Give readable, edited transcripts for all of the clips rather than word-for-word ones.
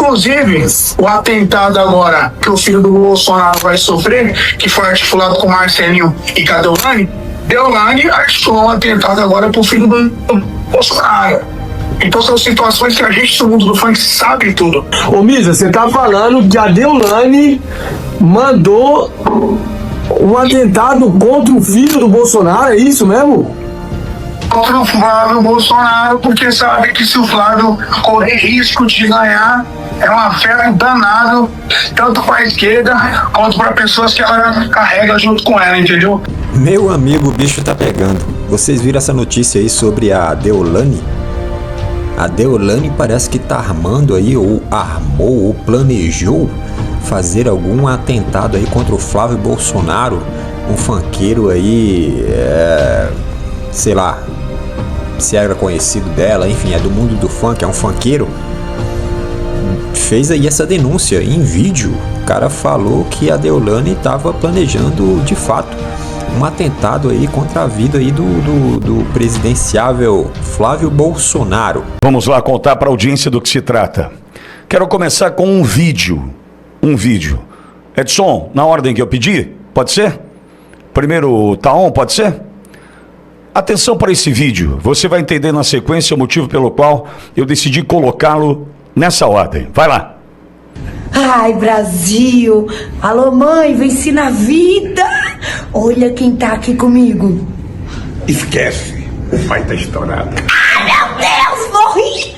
Inclusive, o atentado agora que o filho do Bolsonaro vai sofrer, que foi articulado com Marcelinho e Deolane, Deolane articulou um atentado agora pro filho do Bolsonaro. Então são situações que a gente do mundo do funk sabe tudo. Ô Misa, você tá falando que a Deolane mandou um atentado contra o filho do Bolsonaro, é isso mesmo? Contra o Flávio Bolsonaro, porque sabe que se o Flávio correr risco de ganhar, é um afeto danado, tanto para a esquerda quanto para pessoas que ela carrega junto com ela, entendeu? Meu amigo, o bicho tá pegando. Vocês viram essa notícia aí sobre a Deolane? A Deolane parece que tá armando aí, ou armou, ou planejou fazer algum atentado aí contra o Flávio Bolsonaro, um funkeiro aí, sei lá, se era conhecido dela, enfim, é do mundo do funk, é um funkeiro. Fez aí essa denúncia em vídeo. O cara falou que a Deolane estava planejando de fato um atentado aí contra a vida aí do presidenciável Flávio Bolsonaro. Vamos lá contar para a audiência do que se trata. Quero começar com um vídeo. Edson, na ordem que eu pedi, pode ser? Primeiro tá on, pode ser? Atenção para esse vídeo. Você vai entender na sequência o motivo pelo qual eu decidi colocá-lo nessa ordem. Vai lá. Ai, Brasil! Alô, mãe, venci na vida! Olha quem tá aqui comigo. Esquece, o pai tá estourado. Ai, meu Deus, morri!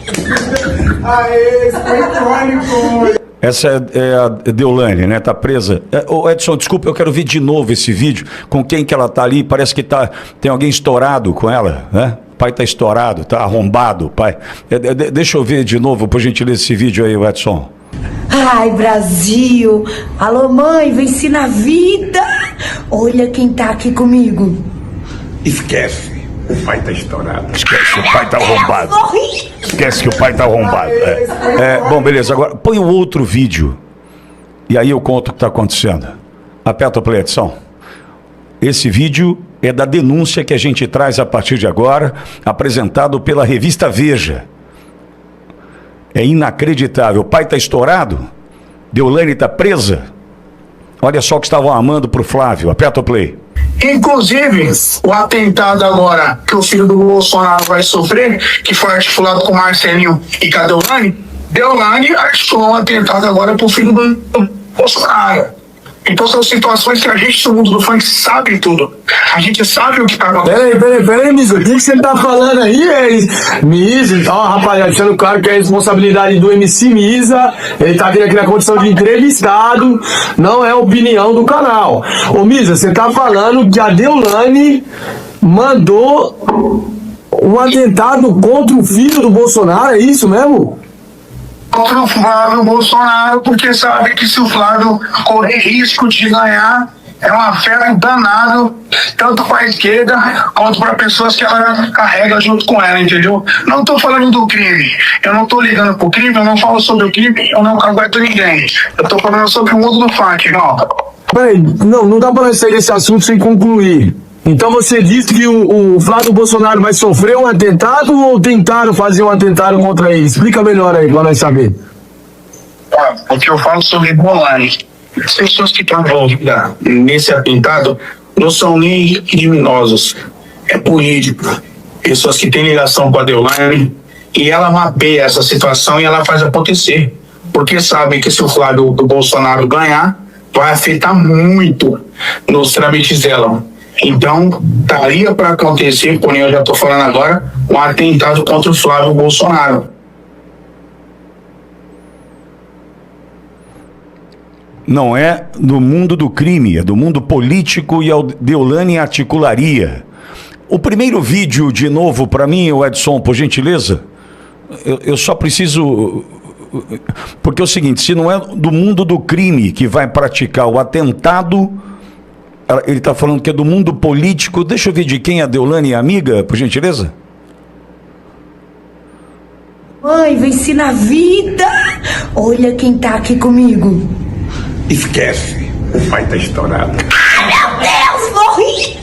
Aê, esse foi icônico! Essa é a Deolane, né? Tá presa. Ô Edson, desculpa, eu quero ver de novo esse vídeo. Com quem que ela tá ali? Parece que tem alguém estourado com ela, né? O pai tá estourado, tá arrombado, pai. Deixa eu ver de novo, por gentileza, esse vídeo aí, Edson. Ai, Brasil! Alô, mãe, venci na vida! Olha quem tá aqui comigo. Esquece, o pai tá estourado. Esquece, o pai tá arrombado. Morri! Esquece que o pai tá arrombado. Bom, beleza. Agora põe o outro vídeo. E aí eu conto o que tá acontecendo. Aperta o play, Edson. Esse vídeo é da denúncia que a gente traz a partir de agora, apresentado pela revista Veja. É inacreditável. O pai tá estourado. Deolane tá presa. Olha só o que estavam armando pro Flávio. Aperta o play. Inclusive, o atentado agora que o filho do Bolsonaro vai sofrer, que foi articulado com Marcelinho e Deolane, Deolane articulou um atentado agora pro filho do Bolsonaro. Então são situações que a gente do mundo do funk sabe tudo. A gente sabe o que tá acontecendo. Peraí, Miso, o que você tá falando aí? Miso, ó, rapaziada, deixando claro que é responsabilidade do MC Misa, ele tá vindo aqui na condição de entrevistado, não é opinião do canal. Ô Misa, você tá falando que a Deolane mandou um atentado contra o filho do Bolsonaro, é isso mesmo? Contra o Flávio Bolsonaro, porque sabe que se o Flávio correr risco de ganhar, é um afeto danado, tanto para a esquerda quanto para pessoas que ela carrega junto com ela, entendeu? Não tô falando do crime, eu não tô ligando pro crime, eu não falo sobre o crime, eu não cagueto ninguém. Eu tô falando sobre o mundo do funk, não. Peraí, não dá pra nós sair desse assunto sem concluir. Então você disse que o Flávio Bolsonaro vai sofrer um atentado ou tentaram fazer um atentado contra ele? Explica melhor aí pra nós saber. O que eu falo sobre Deolane, as pessoas que estão envolvidas nesse atentado não são nem criminosos, é político. Pessoas que têm ligação com a Deolane e ela mapeia essa situação e ela faz acontecer. Porque sabe que se o Flávio Bolsonaro ganhar, vai afetar muito nos trâmites dela. Então, estaria para acontecer, porém eu já estou falando agora, um atentado contra o Flávio Bolsonaro. Não é do mundo do crime, é do mundo político e a Deolane articularia. O primeiro vídeo, de novo, para mim, Edson, por gentileza, eu só preciso... Porque é o seguinte, se não é do mundo do crime que vai praticar o atentado... Ele está falando que é do mundo político. Deixa eu ver de quem a Deolane é amiga, por gentileza. Mãe, venci na vida! Olha quem tá aqui comigo. Esquece, o pai tá estourado. Ai, meu Deus, morri!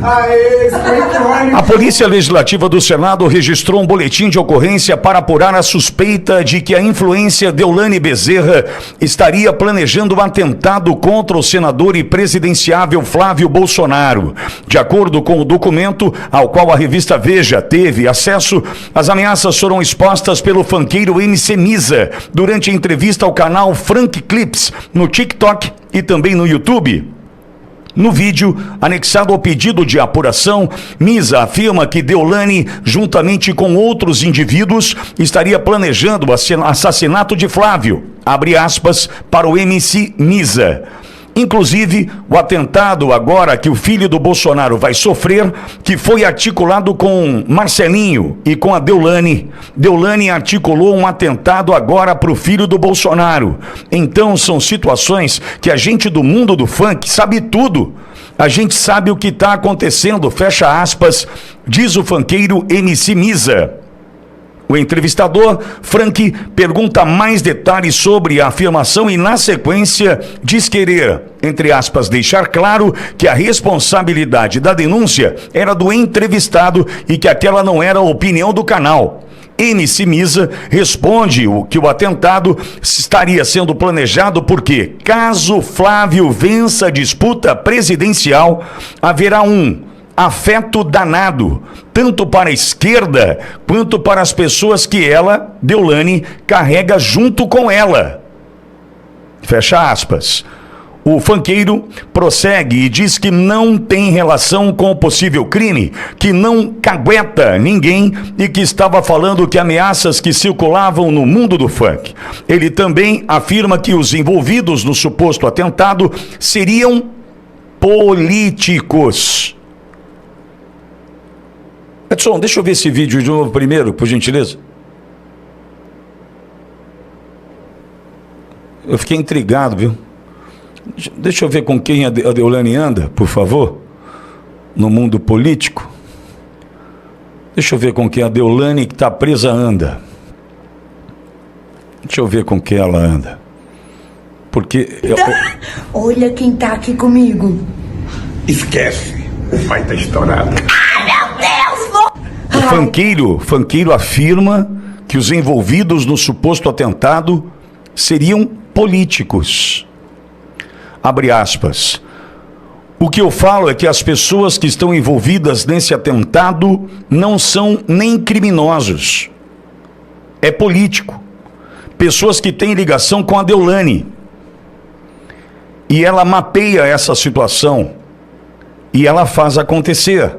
A Polícia Legislativa do Senado registrou um boletim de ocorrência para apurar a suspeita de que a influência Deolane Bezerra estaria planejando um atentado contra o senador e presidenciável Flávio Bolsonaro. De acordo com o documento ao qual a revista Veja teve acesso, as ameaças foram expostas pelo funkeiro MC Misa durante a entrevista ao canal Frank Clips no TikTok e também no YouTube. No vídeo, anexado ao pedido de apuração, Misa afirma que Deolane, juntamente com outros indivíduos, estaria planejando o assassinato de Flávio, abre aspas, para o MC Misa. Inclusive, o atentado agora que o filho do Bolsonaro vai sofrer, que foi articulado com Marcelinho e com a Deolane. Deolane articulou um atentado agora para o filho do Bolsonaro. Então, são situações que a gente do mundo do funk sabe tudo. A gente sabe o que está acontecendo, fecha aspas, diz o funkeiro MC Misa. O entrevistador, Frank, pergunta mais detalhes sobre a afirmação e, na sequência, diz querer, entre aspas, deixar claro que a responsabilidade da denúncia era do entrevistado e que aquela não era a opinião do canal. MC Misa responde que o atentado estaria sendo planejado porque, caso Flávio vença a disputa presidencial, haverá um afeto danado, tanto para a esquerda quanto para as pessoas que ela, Deolane, carrega junto com ela. Fecha aspas. O funkeiro prossegue e diz que não tem relação com o possível crime, que não cagueta ninguém e que estava falando que ameaças que circulavam no mundo do funk. Ele também afirma que os envolvidos no suposto atentado seriam políticos. Edson, deixa eu ver esse vídeo de novo primeiro, por gentileza. Eu fiquei intrigado, viu? Deixa eu ver com quem a Deolane anda, por favor, no mundo político. Deixa eu ver com quem a Deolane que está presa anda. Deixa eu ver com quem ela anda. Porque... Olha quem tá aqui comigo. Esquece, o pai tá estourado. O funkeiro afirma que os envolvidos no suposto atentado seriam políticos. Abre aspas. O que eu falo é que as pessoas que estão envolvidas nesse atentado não são nem criminosos. É político. Pessoas que têm ligação com a Deolane. E ela mapeia essa situação. E ela faz acontecer.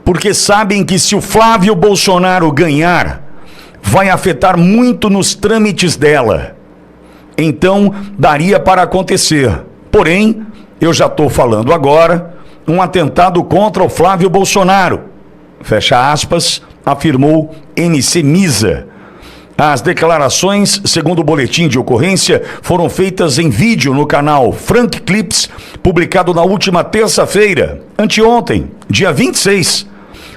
Porque sabem que se o Flávio Bolsonaro ganhar, vai afetar muito nos trâmites dela. Então, daria para acontecer. Porém, eu já estou falando agora, um atentado contra o Flávio Bolsonaro. Fecha aspas, afirmou MC Misa. As declarações, segundo o boletim de ocorrência, foram feitas em vídeo no canal Frank Clips, publicado na última terça-feira, anteontem, dia 26.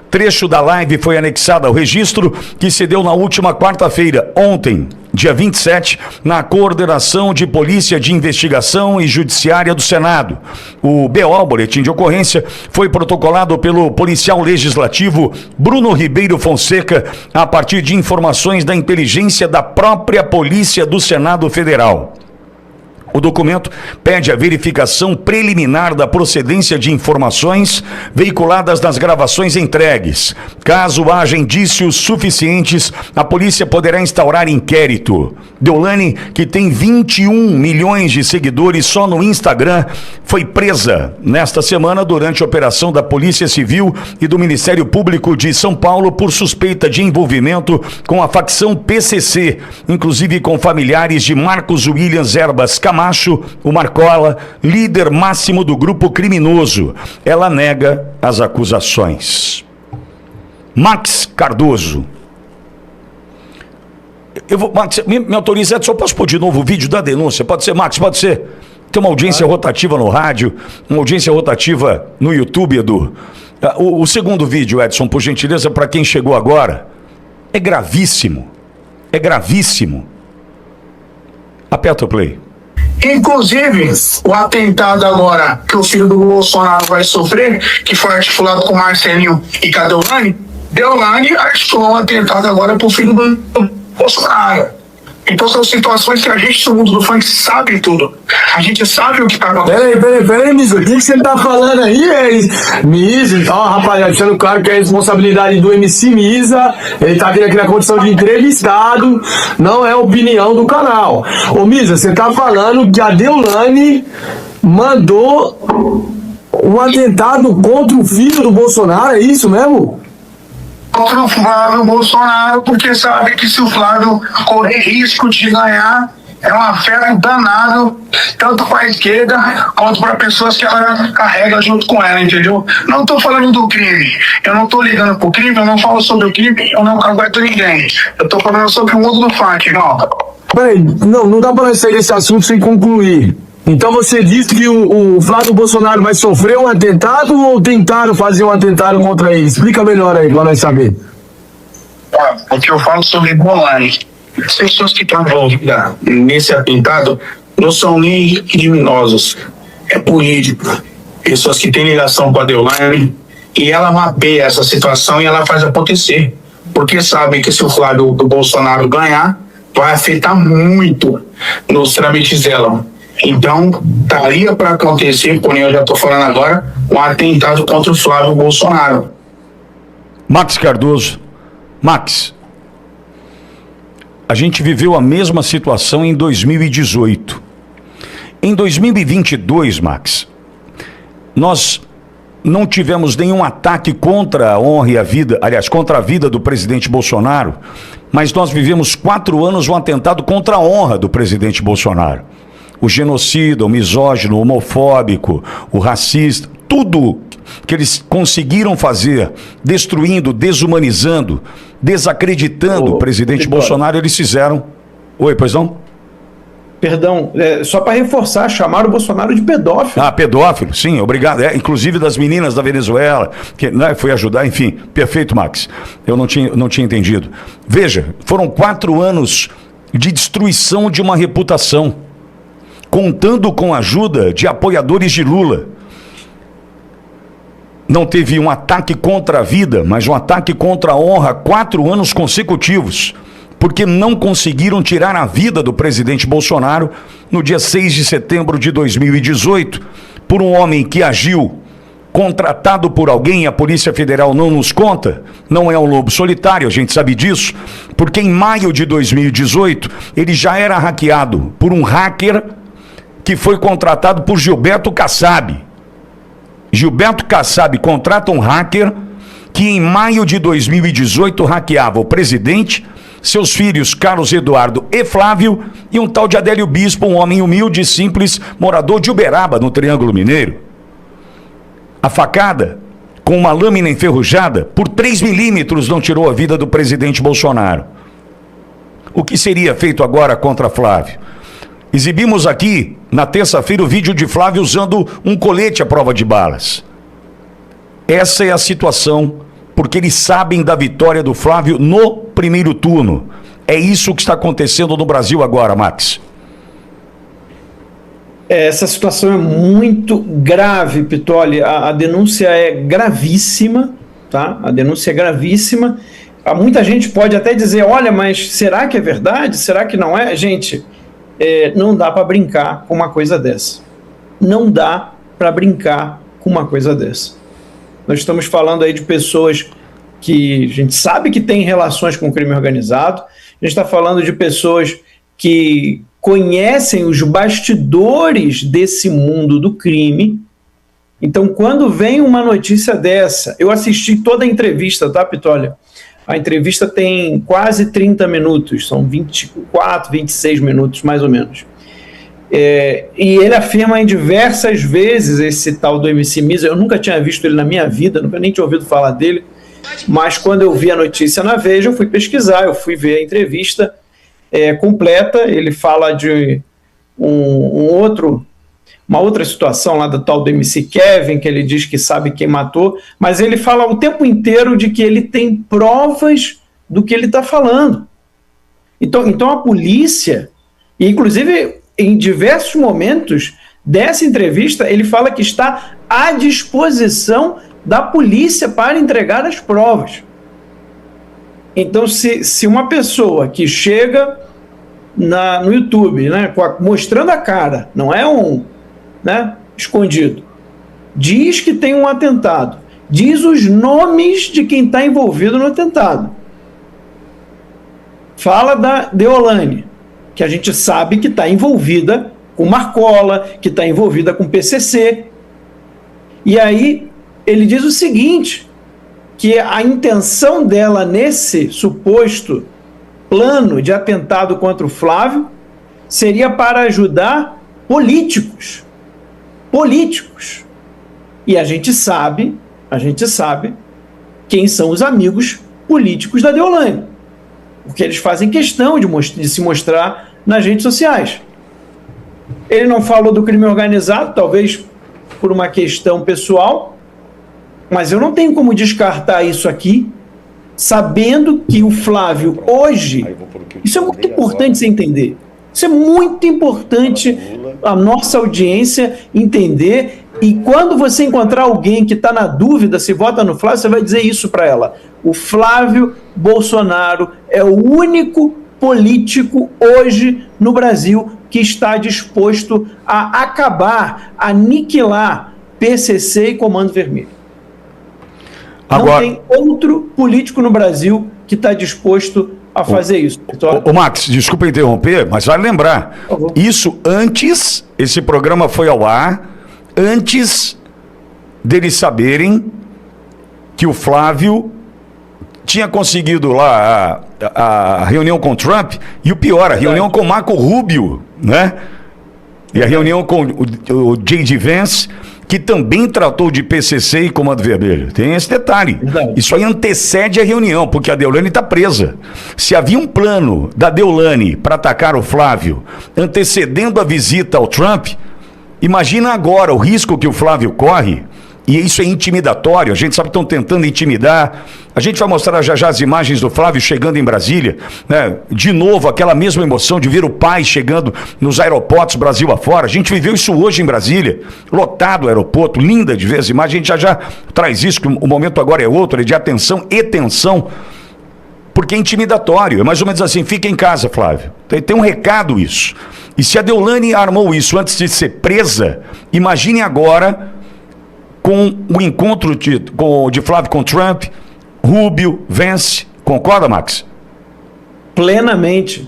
Trecho da live foi anexado ao registro que se deu na última quarta-feira, ontem, dia 27, na Coordenação de Polícia de Investigação e Judiciária do Senado. O BO, boletim de ocorrência, foi protocolado pelo policial legislativo Bruno Ribeiro Fonseca a partir de informações da inteligência da própria Polícia do Senado Federal. O documento pede a verificação preliminar da procedência de informações veiculadas nas gravações entregues. Caso haja indícios suficientes, a polícia poderá instaurar inquérito. Deolane, que tem 21 milhões de seguidores só no Instagram, foi presa nesta semana durante a operação da Polícia Civil e do Ministério Público de São Paulo por suspeita de envolvimento com a facção PCC, inclusive com familiares de Marcos Williams Erbas Camacho, o Marcola, líder máximo do grupo criminoso. Ela nega as acusações. Max Cardoso. Max, me autoriza, Edson, posso pôr de novo o vídeo da denúncia? Pode ser, Max, pode ser. Tem uma audiência rotativa no rádio, uma audiência rotativa no YouTube, Edu. O segundo vídeo, Edson, por gentileza, para quem chegou agora, é gravíssimo. É gravíssimo. Aperta o play. Inclusive, o atentado agora que o filho do Bolsonaro vai sofrer, que foi articulado com Marcelinho e com a Deolane articulou um atentado agora pro filho do Bolsonaro. Então são situações que a gente, no mundo do funk, sabe tudo. A gente sabe o que tá acontecendo. Peraí, Miso, o que você tá falando aí, Miso? Ó, rapaziada, deixando claro que é responsabilidade do MC Misa, ele tá aqui na condição de entrevistado, não é opinião do canal. Ô Misa, você tá falando que a Deolane mandou um atentado contra o filho do Bolsonaro, é isso mesmo? Contra o Flávio Bolsonaro, porque sabe que se o Flávio correr risco de ganhar, é um afeto danado, tanto para a esquerda quanto para pessoas que ela carrega junto com ela, entendeu? Não estou falando do crime, eu não estou ligando pro crime, eu não falo sobre o crime, eu não cagueto ninguém. Eu estou falando sobre o mundo do funk, não. Peraí, não dá para sair desse assunto sem concluir. Então você disse que o Flávio Bolsonaro vai sofrer um atentado ou tentaram fazer um atentado contra ele? Explica melhor aí para nós saber. O que eu falo sobre Deolane, as pessoas que estão envolvidas nesse atentado não são nem criminosos, é político. Pessoas que têm ligação com a Deolane e ela mapeia essa situação e ela faz acontecer. Porque sabem que se o Flávio do Bolsonaro ganhar, vai afetar muito nos trâmites dela. Então, estaria para acontecer, porém eu já estou falando agora, um atentado contra o Flávio Bolsonaro. Max Cardoso. Max, a gente viveu a mesma situação em 2018. Em 2022, Max, nós não tivemos nenhum ataque contra a honra e a vida, aliás, contra a vida do presidente Bolsonaro, mas nós vivemos 4 anos um atentado contra a honra do presidente Bolsonaro. O genocida, o misógino, o homofóbico, o racista, tudo que eles conseguiram fazer, destruindo, desumanizando, desacreditando o presidente Bolsonaro, eles fizeram. Oi, pois não? Perdão, só para reforçar, chamaram o Bolsonaro de pedófilo. Ah, pedófilo, sim, obrigado. Inclusive das meninas da Venezuela, que foi ajudar, enfim. Perfeito, Max. Eu não tinha entendido. Veja, foram 4 anos de destruição de uma reputação, contando com a ajuda de apoiadores de Lula. Não teve um ataque contra a vida, mas um ataque contra a honra 4 anos consecutivos, porque não conseguiram tirar a vida do presidente Bolsonaro no dia 6 de setembro de 2018, por um homem que agiu contratado por alguém, a Polícia Federal não nos conta, não é um lobo solitário, a gente sabe disso, porque em maio de 2018 ele já era hackeado por um hacker que foi contratado por Gilberto Kassab. Gilberto Kassab contrata um hacker que em maio de 2018 hackeava o presidente, seus filhos Carlos Eduardo e Flávio e um tal de Adélio Bispo, um homem humilde e simples, morador de Uberaba, no Triângulo Mineiro. A facada, com uma lâmina enferrujada, por 3 milímetros não tirou a vida do presidente Bolsonaro. O que seria feito agora contra Flávio? Exibimos aqui, na terça-feira, o vídeo de Flávio usando um colete à prova de balas. Essa é a situação, porque eles sabem da vitória do Flávio no primeiro turno. É isso que está acontecendo no Brasil agora, Max. Essa situação é muito grave, Pitoli. A denúncia é gravíssima, tá? A denúncia é gravíssima. Muita gente pode até dizer, olha, mas será que é verdade? Será que não é? Gente, não dá para brincar com uma coisa dessa. Não dá para brincar com uma coisa dessa. Nós estamos falando aí de pessoas que a gente sabe que têm relações com o crime organizado. A gente está falando de pessoas que conhecem os bastidores desse mundo do crime. Então, quando vem uma notícia dessa, eu assisti toda a entrevista, tá, Pitoli? A entrevista tem quase 30 minutos, são 24, 26 minutos, mais ou menos. E ele afirma em diversas vezes esse tal do MC Misa. Eu nunca tinha visto ele na minha vida, nunca nem tinha ouvido falar dele, mas quando eu vi a notícia na Veja, eu fui pesquisar, eu fui ver a entrevista completa. Ele fala de uma outra situação lá do tal do MC Kevin, que ele diz que sabe quem matou, mas ele fala o tempo inteiro de que ele tem provas do que ele está falando. Então a polícia, e inclusive em diversos momentos dessa entrevista, ele fala que está à disposição da polícia para entregar as provas. Então, se uma pessoa que chega no YouTube, né, mostrando a cara, não é escondido, diz que tem um atentado, diz os nomes de quem está envolvido no atentado, fala da Deolane, que a gente sabe que está envolvida com Marcola, que está envolvida com PCC, e aí ele diz o seguinte, que a intenção dela nesse suposto plano de atentado contra o Flávio seria para ajudar políticos. E a gente sabe quem são os amigos políticos da Deolane, porque eles fazem questão de se mostrar nas redes sociais. Ele não falou do crime organizado, talvez por uma questão pessoal, mas eu não tenho como descartar isso aqui, sabendo que o Flávio hoje, isso é muito importante você entender, isso é muito importante a nossa audiência entender, e quando você encontrar alguém que está na dúvida se vota no Flávio, você vai dizer isso para ela: o Flávio Bolsonaro é o único político hoje no Brasil que está disposto a acabar, aniquilar PCC e Comando Vermelho. Agora, não tem outro político no Brasil que está disposto a fazer isso. Ô Max, desculpa interromper, mas vale lembrar, isso antes, esse programa foi ao ar, antes deles saberem que o Flávio tinha conseguido lá a reunião com Trump, e o pior, a reunião com Marco Rubio, né? E a reunião com o J.D. Vance, que também tratou de PCC e Comando Vermelho. Tem esse detalhe. Isso aí antecede a reunião, porque a Deolane está presa. Se havia um plano da Deolane para atacar o Flávio, antecedendo a visita ao Trump, imagina agora o risco que o Flávio corre, e isso é intimidatório, a gente sabe que estão tentando intimidar. A gente vai mostrar já as imagens do Flávio chegando em Brasília, né? De novo, aquela mesma emoção de ver o pai chegando nos aeroportos Brasil afora. A gente viveu isso hoje em Brasília, lotado o aeroporto, linda de ver as imagens. A gente já traz isso, que o momento agora é outro, é de atenção e tensão, porque é intimidatório. É mais ou menos assim: fica em casa, Flávio. Tem um recado isso. E se a Deolane armou isso antes de ser presa, imagine agora com o encontro de Flávio com Trump, Rubio, Vance. Concorda, Max? Plenamente,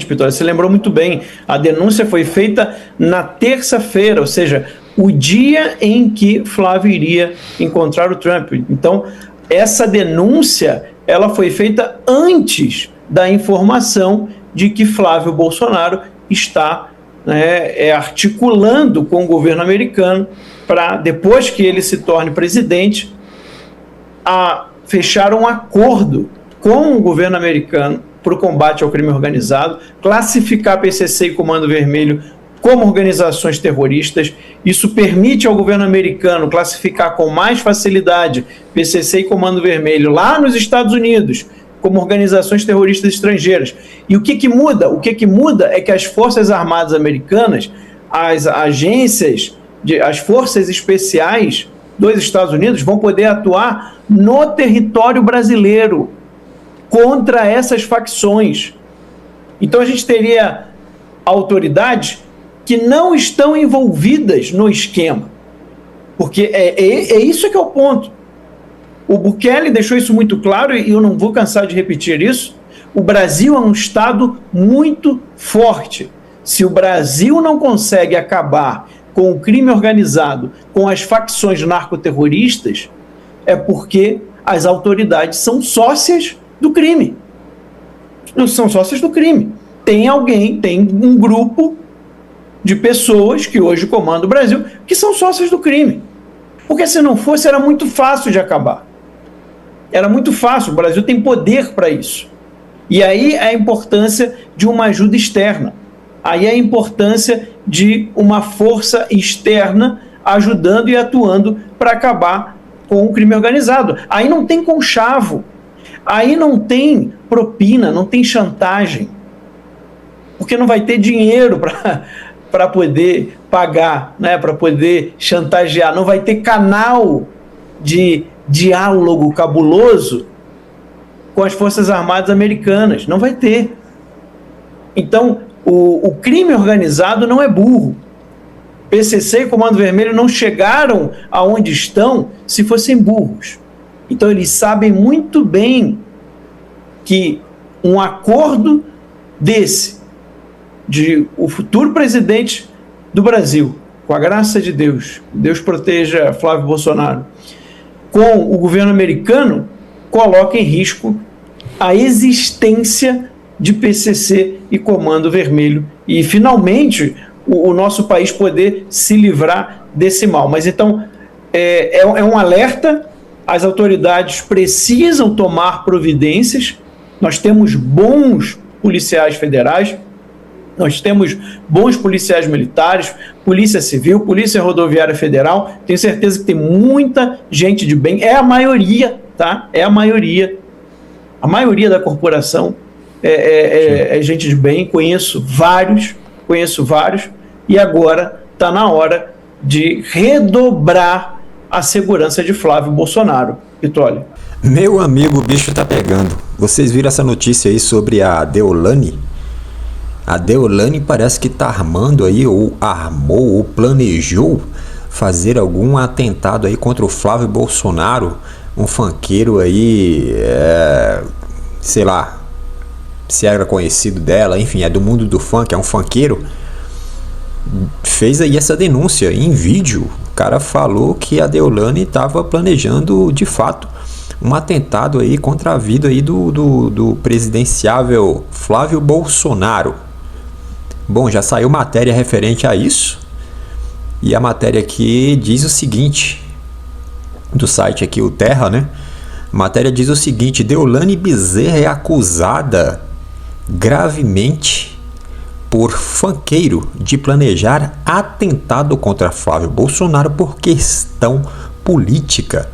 Pitório. Você lembrou muito bem. A denúncia foi feita na terça-feira, ou seja, o dia em que Flávio iria encontrar o Trump. Então, essa denúncia, ela foi feita antes da informação de que Flávio Bolsonaro está articulando com o governo americano para, depois que ele se torne presidente, a fechar um acordo com o governo americano para o combate ao crime organizado, classificar PCC e Comando Vermelho como organizações terroristas. Isso permite ao governo americano classificar com mais facilidade PCC e Comando Vermelho lá nos Estados Unidos como organizações terroristas estrangeiras. E o que muda? O que muda é que as Forças Armadas Americanas, as agências, as forças especiais dos Estados Unidos vão poder atuar no território brasileiro contra essas facções. Então a gente teria autoridades que não estão envolvidas no esquema, porque é isso que é o ponto. O Bukele deixou isso muito claro, e eu não vou cansar de repetir isso. O Brasil é um Estado muito forte. Se o Brasil não consegue acabar com o crime organizado, com as facções narcoterroristas, é porque as autoridades são sócias do crime. Não são sócias do crime. Tem um grupo de pessoas que hoje comandam o Brasil que são sócias do crime. Porque se não fosse, era muito fácil de acabar. Era muito fácil, o Brasil tem poder para isso. E aí a importância de uma ajuda externa. Aí a importância de uma força externa ajudando e atuando para acabar com o crime organizado. Aí não tem conchavo, aí não tem propina, não tem chantagem. porque não vai ter dinheiro para poder pagar, né, para poder chantagear, não vai ter canal de diálogo cabuloso com as Forças Armadas americanas, não vai ter. Então, o crime organizado não é burro. PCC e Comando Vermelho não chegaram aonde estão se fossem burros. Então, eles sabem muito bem que um acordo desse, de o futuro presidente do Brasil, com a graça de Deus, Deus proteja Flávio Bolsonaro, com o governo americano, coloca em risco a existência de PCC e Comando Vermelho e, finalmente, o nosso país poder se livrar desse mal. Mas, então, é um alerta, as autoridades precisam tomar providências, nós temos bons policiais federais, nós temos bons policiais militares, Polícia Civil, Polícia Rodoviária Federal, tenho certeza que tem muita gente de bem, é a maioria, tá? É a maioria da corporação é gente de bem, conheço vários, e agora está na hora de redobrar a segurança de Flávio Bolsonaro. Pitoli. Meu amigo, o bicho tá pegando. Vocês viram essa notícia aí sobre a Deolane? A Deolane parece que tá armando aí, ou armou, ou planejou fazer algum atentado aí contra o Flávio Bolsonaro, um funkeiro aí, sei lá, se era conhecido dela, enfim, é do mundo do funk, é um funkeiro. Fez aí essa denúncia em vídeo. O cara falou que a Deolane estava planejando de fato um atentado aí contra a vida aí do presidenciável Flávio Bolsonaro. Bom, já saiu matéria referente a isso, e a matéria aqui diz o seguinte, do site aqui, o Terra, né? A matéria diz o seguinte: Deolane Bezerra é acusada gravemente por funkeiro de planejar atentado contra Flávio Bolsonaro por questão política.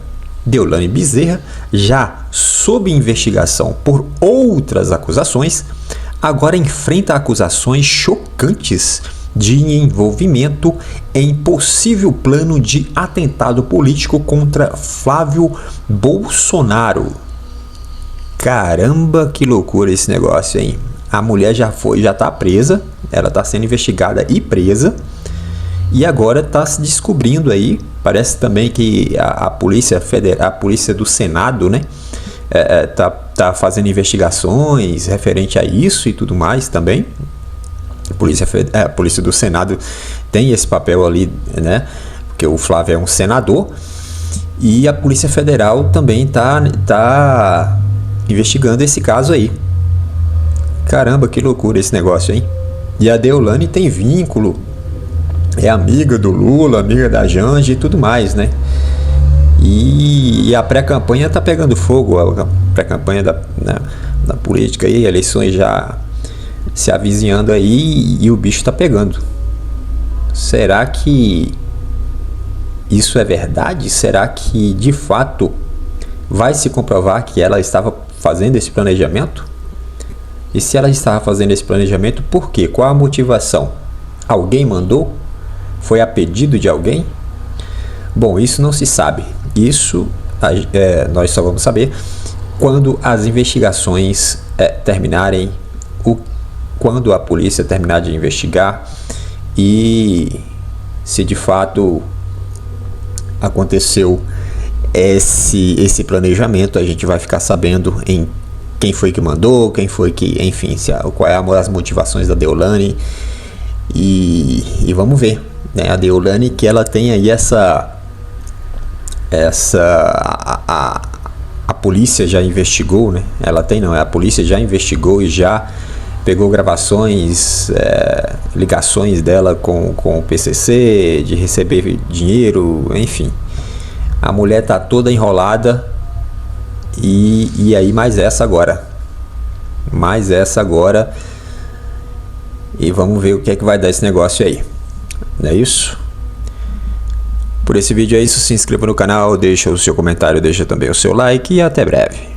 Deolane Bezerra, já sob investigação por outras acusações, agora enfrenta acusações chocantes de envolvimento em possível plano de atentado político contra Flávio Bolsonaro. Caramba, que loucura esse negócio, hein? A mulher já está presa, ela está sendo investigada e presa, e agora está se descobrindo aí, parece também que a Polícia Federal, a Polícia do Senado, né, tá fazendo investigações referente a isso e tudo mais também. A Polícia do Senado tem esse papel ali, né, porque o Flávio é um senador, e a Polícia Federal também tá investigando esse caso aí. Caramba, que loucura esse negócio, hein? E a Deolane tem vínculo, é amiga do Lula, amiga da Janja e tudo mais, né? E a pré-campanha tá pegando fogo, a pré-campanha da política aí, eleições já se avizinhando aí, e o bicho tá pegando. Será que isso é verdade? Será que de fato vai se comprovar que ela estava fazendo esse planejamento? E se ela estava fazendo esse planejamento, por quê? Qual a motivação? Alguém mandou? Foi a pedido de alguém? Bom, isso não se sabe. Isso nós só vamos saber quando as investigações terminarem, quando a polícia terminar de investigar, e se de fato aconteceu esse planejamento, a gente vai ficar sabendo em quem foi que mandou, quem foi que, enfim, qual é as motivações da Deolane, e vamos ver, né? A Deolane, que ela tem aí a polícia já investigou, né? A polícia já investigou e já pegou gravações, ligações dela com o PCC, de receber dinheiro, enfim. A mulher tá toda enrolada, e aí mais essa agora, e vamos ver o que é que vai dar esse negócio aí, não é isso? Por esse vídeo é isso, se inscreva no canal, deixa o seu comentário, deixa também o seu like, e até breve.